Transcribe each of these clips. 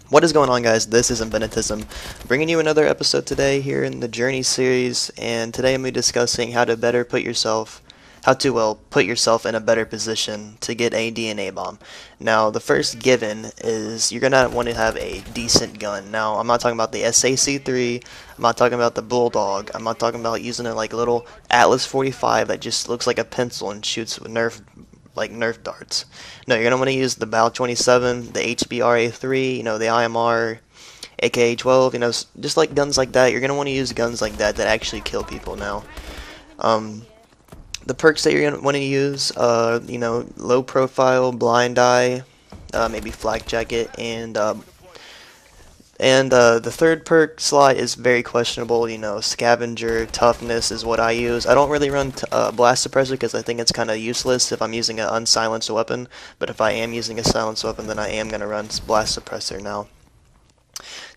What is going on, guys? This is Infinitism, bringing you another episode today here in the Journey series, and today I'm going to be discussing how to better put yourself, put yourself in a better position to get a DNA bomb. Now, the first given is you're going to want to have a decent gun. Now, I'm not talking about the SAC-3, I'm not talking about the Bulldog, I'm not talking about using a little Atlas 45 that just looks like a pencil and shoots with Nerf darts. No, you're gonna want to use the BAL 27, the HBRA3, the IMR, AKA 12, just like guns like that. You're gonna want to use guns like that that actually kill people. Now, um, the perks that you're gonna want to use, low profile, blind eye, maybe flak jacket, and the third perk slot is very questionable. Scavenger, toughness is what I use. I don't really run blast suppressor because I think it's kind of useless if I'm using an unsilenced weapon. But if I am using a silenced weapon, then I am going to run blast suppressor. Now,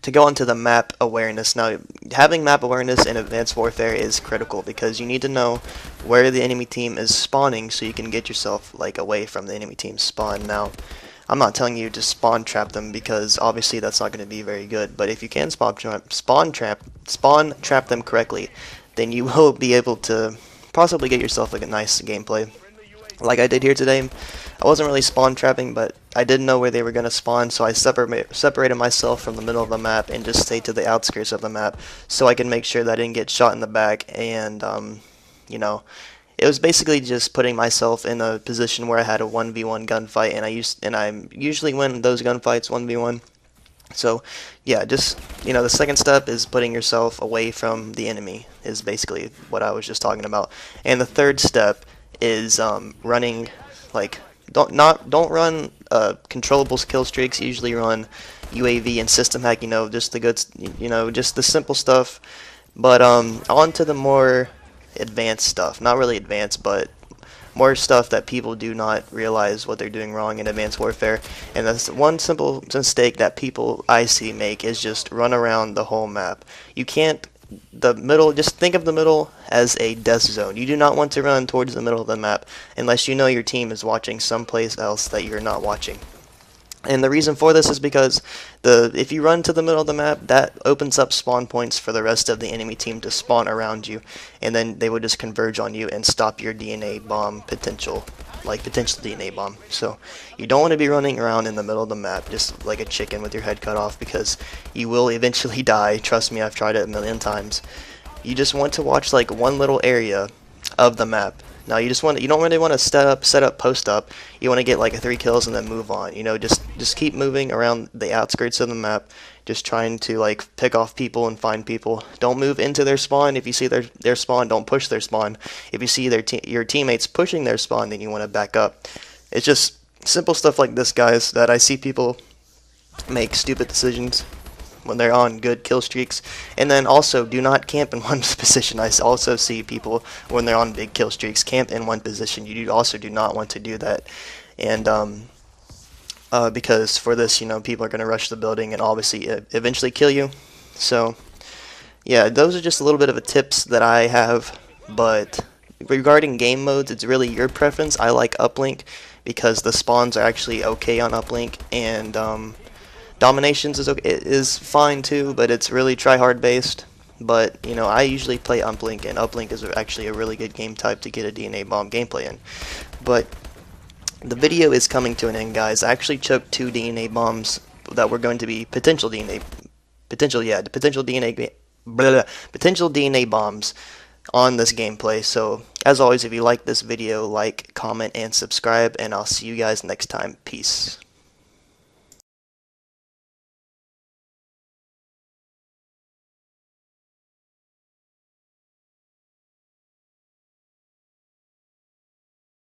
to go on to the map awareness. Now, having map awareness in Advanced Warfare is critical because you need to know where the enemy team is spawning so you can get yourself away from the enemy team's spawn. Now, I'm not telling you to spawn trap them because obviously that's not going to be very good. But if you can spawn trap them correctly, then you will be able to possibly get yourself a nice gameplay. Like I did here today, I wasn't really spawn trapping, but I didn't know where they were going to spawn, so I separated myself from the middle of the map and just stayed to the outskirts of the map so I can make sure that I didn't get shot in the back. And you know, it was basically just putting myself in a position where I had a 1v1 gunfight, and I usually win those gunfights 1v1. So yeah, just the second step is putting yourself away from the enemy is basically what I was just talking about. And the third step is running don't run controllable kill streaks. Usually run UAV and system hack. Just the good, just the simple stuff. But on to the more advanced stuff. Not really advanced, but more stuff that people do not realize what they're doing wrong in Advanced Warfare. And that's one simple mistake that people I see make is just run around the whole map. You can't. The middle, just think of the middle as a death zone. You do not want to run towards the middle of the map unless you know your team is watching someplace else that you're not watching. And the reason for this is because if you run to the middle of the map, that opens up spawn points for the rest of the enemy team to spawn around you, and then they would just converge on you and stop your DNA bomb potential DNA bomb. So you don't want to be running around in the middle of the map just like a chicken with your head cut off, because you will eventually die. Trust me, I've tried it a million times. You just want to watch one little area of the map. Now you don't really want to set up, post up. You want to get 3 kills and then move on. Just keep moving around the outskirts of the map, just trying to pick off people and find people. Don't move into their spawn. If you see their spawn, don't push their spawn. If you see your teammates pushing their spawn, then you want to back up. It's just simple stuff like this, guys, that I see people make stupid decisions when they're on good kill streaks. And then also, do not camp in one position. I also see people when they're on big kill streaks camp in one position. You also do not want to do that. And because for this, people are going to rush the building and obviously eventually kill you. So yeah, those are just a little bit of a tips that I have. But regarding game modes, it's really your preference. I like uplink because the spawns are actually okay on uplink, and Dominations is fine too, but it's really try-hard based. But I usually play uplink, and uplink is actually a really good game type to get a DNA bomb gameplay in. But the video is coming to an end, guys. I actually choked 2 DNA bombs that were going to be potential DNA bombs on this gameplay. So as always, if you like this video, comment and subscribe, and I'll see you guys next time. Peace.